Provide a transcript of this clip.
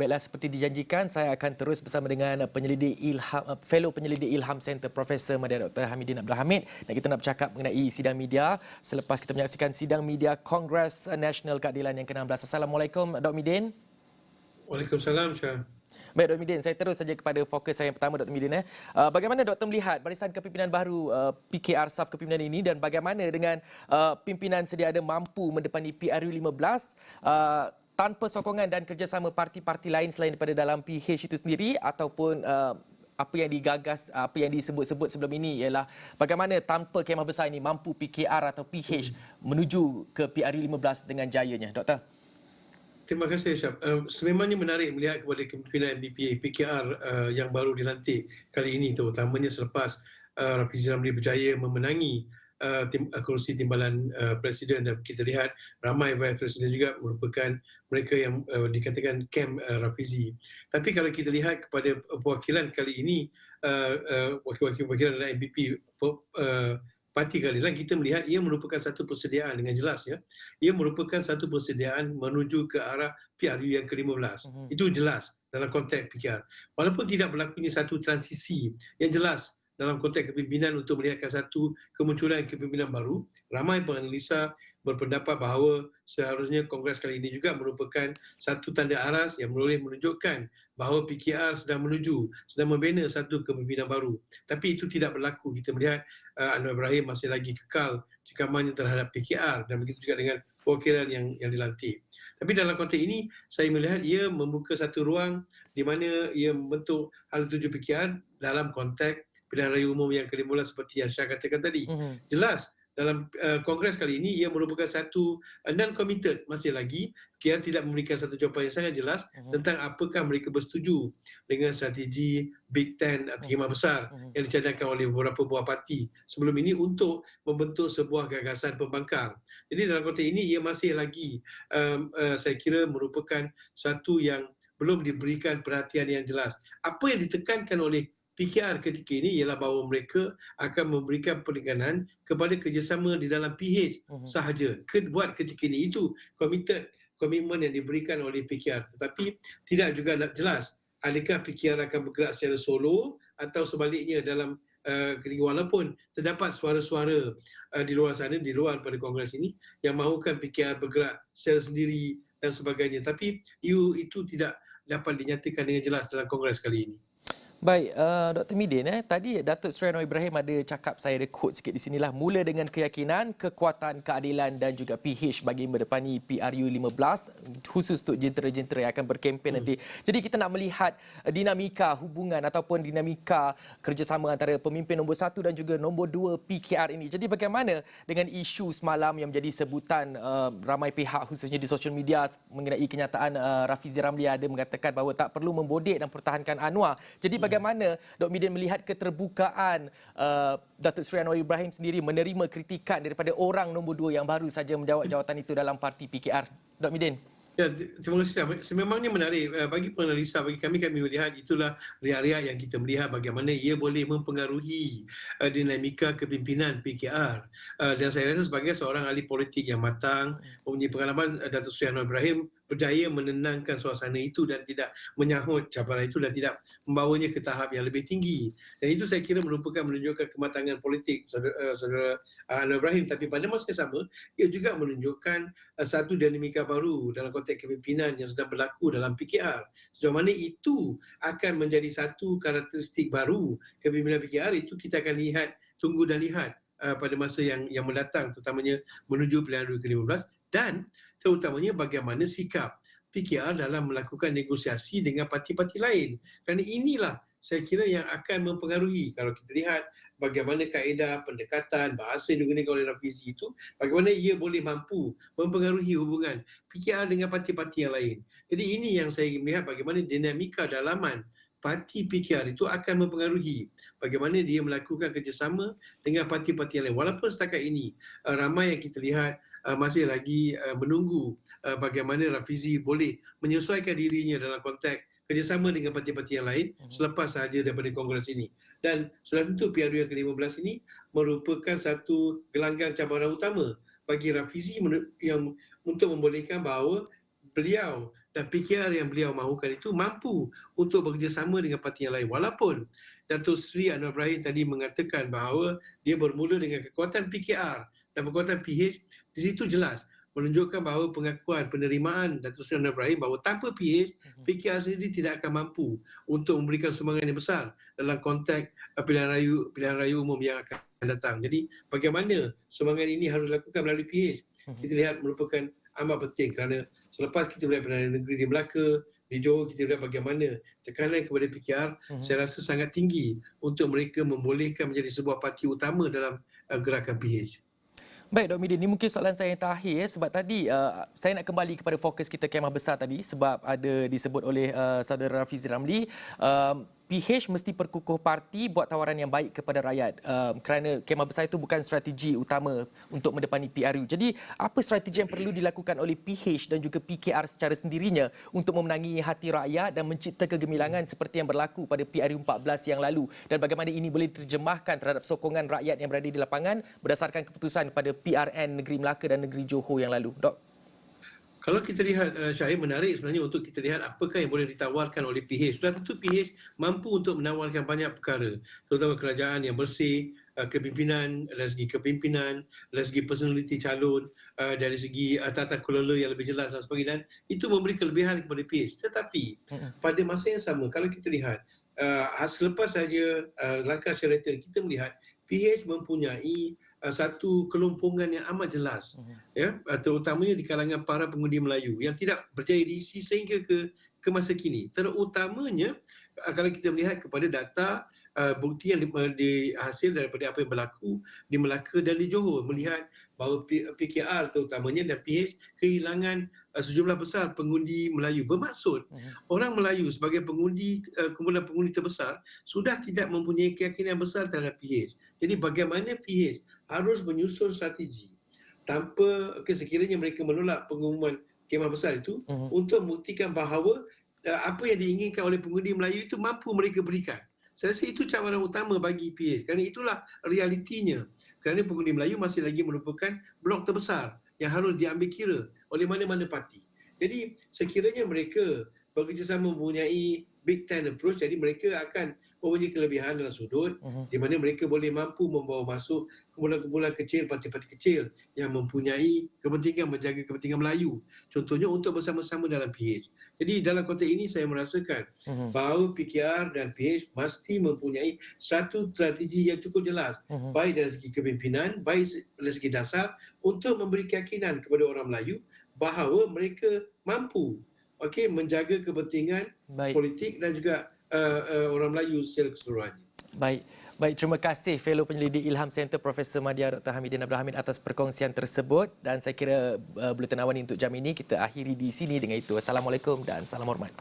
Baiklah, seperti dijanjikan, saya akan terus bersama dengan fellow penyelidik Ilham Center, Profesor Madya Dr. Hamidin Abdul Hamid, dan kita nak bercakap mengenai sidang media selepas kita menyaksikan sidang media Kongres Nasional Keadilan yang ke-16. Assalamualaikum, Dr. Midin. Waalaikumsalam, Syah. Baik, Dr. Midin, saya terus saja kepada fokus saya yang pertama, Dr. Midin. Bagaimana Dr. melihat barisan kepimpinan baru PKR SAF kepimpinan ini, dan bagaimana dengan pimpinan sedia ada mampu mendepani PRU 15 tanpa sokongan dan kerjasama parti-parti lain selain daripada dalam PH itu sendiri, ataupun apa yang digagas, apa yang disebut-sebut sebelum ini ialah bagaimana tanpa kemah besar ini mampu PKR atau PH menuju ke PRU 15 dengan jayanya, Doktor? Terima kasih, Syah. Sememangnya menarik melihat kepada kepimpinan MBPA PKR yang baru dilantik kali ini, terutamanya selepas Rafizi Ramli berjaya memenangi kerusi timbalan Presiden, dan kita lihat ramai Vice Presiden juga merupakan mereka yang dikatakan kem Rafizi. Tapi kalau kita lihat kepada perwakilan kali ini, wakil-wakil dalam MBP parti keadilan, kita melihat ia merupakan satu persediaan dengan jelas, ya. Ia merupakan satu persediaan menuju ke arah PRU yang ke-15. Itu jelas dalam konteks PKR. Walaupun tidak berlakunya satu transisi yang jelas dalam konteks kepimpinan untuk melihatkan satu kemunculan kepimpinan baru, ramai penganalisa berpendapat bahawa seharusnya Kongres kali ini juga merupakan satu tanda aras yang boleh menunjukkan bahawa PKR sedang membina satu kepimpinan baru. Tapi itu tidak berlaku. Kita melihat Anwar Ibrahim masih lagi kekal cekamannya terhadap PKR, dan begitu juga dengan perwakilan yang dilantik. Tapi dalam konteks ini, saya melihat ia membuka satu ruang di mana ia membentuk hal tuju PKR dalam konteks pilihan raya umum yang ke-15 seperti yang Syah katakan tadi. Jelas dalam Kongres kali ini ia merupakan satu non-committed, masih lagi KR tidak memberikan satu jawapan yang sangat jelas tentang apakah mereka bersetuju dengan strategi Big Ten atau khemah besar yang dicadangkan oleh beberapa buah parti sebelum ini untuk membentuk sebuah gagasan pembangkang. Jadi dalam konteks ini ia masih lagi saya kira merupakan satu yang belum diberikan perhatian yang jelas. Apa yang ditekankan oleh PKR ketika ini ialah bahawa mereka akan memberikan penekanan kepada kerjasama di dalam PH sahaja. Buat ketika ini itu komitmen yang diberikan oleh PKR. Tetapi tidak juga jelas adakah PKR akan bergerak secara solo atau sebaliknya dalam ketika walaupun terdapat suara-suara di luar sana, di luar pada Kongres ini yang mahukan PKR bergerak secara sendiri dan sebagainya. Tapi itu tidak dapat dinyatakan dengan jelas dalam Kongres kali ini. Baik, Dr. Midin, tadi Datuk Seri Anwar Ibrahim ada cakap, saya ada quote sikit di sinilah, mula dengan keyakinan, kekuatan, keadilan dan juga PH bagi mendepani PRU 15, khusus untuk jentera-jentera yang akan berkempen nanti. Jadi kita nak melihat dinamika hubungan ataupun dinamika kerjasama antara pemimpin nombor 1 dan juga nombor 2 PKR ini. Jadi bagaimana dengan isu semalam yang menjadi sebutan ramai pihak khususnya di sosial media mengenai kenyataan Rafizi Ramli ada mengatakan bahawa tak perlu membodek dan pertahankan Anwar. Jadi bagaimana Dr. Midin melihat keterbukaan Datuk Seri Anwar Ibrahim sendiri menerima kritikan daripada orang nombor 2 yang baru saja menjawab jawatan itu dalam parti PKR? Dr. Midin. Ya, terima kasih. Sememangnya menarik bagi penganalisa, bagi kami melihat itulah riak-riak yang kita melihat bagaimana ia boleh mempengaruhi dinamika kepimpinan PKR. Dan saya rasa sebagai seorang ahli politik yang matang, mempunyai pengalaman, Datuk Seri Anwar Ibrahim berjaya menenangkan suasana itu dan tidak menyahut cabaran itu dan tidak membawanya ke tahap yang lebih tinggi. Dan itu saya kira menunjukkan kematangan politik saudara Anwar Ibrahim. Tapi pada masa yang sama, ia juga menunjukkan satu dinamika baru dalam konteks kepimpinan yang sedang berlaku dalam PKR. Sejauh mana itu akan menjadi satu karakteristik baru kepimpinan PKR, itu kita akan tunggu dan lihat pada masa yang mendatang, terutamanya menuju pilihan raya ke-15, dan terutamanya bagaimana sikap PKR dalam melakukan negosiasi dengan parti-parti lain. Kerana inilah saya kira yang akan mempengaruhi, kalau kita lihat bagaimana kaedah pendekatan, bahasa yang digunakan oleh Rafizi itu, bagaimana ia boleh mampu mempengaruhi hubungan PKR dengan parti-parti yang lain. Jadi ini yang saya melihat bagaimana dinamika dalaman parti PKR itu akan mempengaruhi bagaimana dia melakukan kerjasama dengan parti-parti yang lain. Walaupun setakat ini ramai yang kita lihat masih lagi menunggu bagaimana Rafizi boleh menyesuaikan dirinya dalam konteks kerjasama dengan parti-parti yang lain selepas sahaja daripada Kongres ini. Dan sudah tentu PRU yang ke-15 ini merupakan satu gelanggang cabaran utama bagi Rafizi yang untuk membolehkan bahawa beliau dan PKR yang beliau mahukan itu mampu untuk bekerjasama dengan parti yang lain. Walaupun Datuk Seri Anwar Ibrahim tadi mengatakan bahawa dia bermula dengan kekuatan PKR dan kekuatan PH, di situ jelas menunjukkan bahawa pengakuan penerimaan Datuk Seri Anwar Ibrahim bahawa tanpa PH, PKR sendiri tidak akan mampu untuk memberikan sumbangan yang besar dalam konteks pilihan raya umum yang akan datang. Jadi bagaimana sumbangan ini harus dilakukan melalui PH? Kita lihat merupakan amat penting kerana selepas kita melihat Perdana Negeri di Melaka, di Johor, kita lihat bagaimana tekanan kepada PKR saya rasa sangat tinggi untuk mereka membolehkan menjadi sebuah parti utama dalam gerakan PH. Baik, Dr. Midin, ini mungkin soalan saya yang terakhir sebab tadi saya nak kembali kepada fokus kita kemah besar tadi sebab ada disebut oleh saudara Rafizi Ramli, PH mesti perkukuh parti buat tawaran yang baik kepada rakyat kerana kemah besar itu bukan strategi utama untuk mendepani PRU. Jadi apa strategi yang perlu dilakukan oleh PH dan juga PKR secara sendirinya untuk memenangi hati rakyat dan mencipta kegemilangan seperti yang berlaku pada PRU 14 yang lalu, dan bagaimana ini boleh diterjemahkan terhadap sokongan rakyat yang berada di lapangan berdasarkan keputusan pada PRN Negeri Melaka dan Negeri Johor yang lalu, Dok? Kalau kita lihat Syahir, menarik sebenarnya untuk kita lihat apakah yang boleh ditawarkan oleh PH. Sudah tentu PH mampu untuk menawarkan banyak perkara, terutama kerajaan yang bersih, kepimpinan, dari segi kepimpinan, dari segi personaliti calon, dari segi tata kelola yang lebih jelas dan sebagainya. Itu memberi kelebihan kepada PH. Tetapi pada masa yang sama, kalau kita lihat selepas saja langkah Sheraton, kita melihat PH mempunyai satu kelompongan yang amat jelas, ya, terutamanya di kalangan para pengundi Melayu yang tidak berjaya diisi sehingga ke masa kini. Terutamanya kalau kita melihat kepada data bukti yang dihasil daripada apa yang berlaku di Melaka dan di Johor, melihat bahawa PKR terutamanya dan PH kehilangan sejumlah besar pengundi Melayu. Bermaksud orang Melayu sebagai pengundi, kumpulan pengundi terbesar sudah tidak mempunyai keyakinan besar terhadap PH. Jadi bagaimana PH harus menyusun strategi tanpa sekiranya mereka menolak pengumuman kemah besar itu untuk membuktikan bahawa apa yang diinginkan oleh pengundi Melayu itu mampu mereka berikan. Saya rasa itu cabaran utama bagi PH kerana itulah realitinya. Kerana pengundi Melayu masih lagi merupakan blok terbesar yang harus diambil kira oleh mana-mana parti. Jadi sekiranya mereka bekerjasama mempunyai big tent approach, jadi mereka akan mempunyai kelebihan dalam sudut di mana mereka boleh mampu membawa masuk kumpulan-kumpulan kecil, parti-parti kecil yang mempunyai kepentingan menjaga kepentingan Melayu. Contohnya untuk bersama-sama dalam PH. Jadi dalam konteks ini saya merasakan bahawa PKR dan PH mesti mempunyai satu strategi yang cukup jelas, baik dari segi kepimpinan, baik dari segi dasar, untuk memberi keyakinan kepada orang Melayu bahawa mereka mampu menjaga kepentingan politik dan juga orang Melayu secara keseluruhannya. Baik, terima kasih Fellow Penyelidik Ilham Center Profesor Madya Dr. Hamidin Abdul Hamid atas perkongsian tersebut, dan saya kira Bulletin Awal untuk jam ini kita akhiri di sini dengan itu. Assalamualaikum dan salam hormat.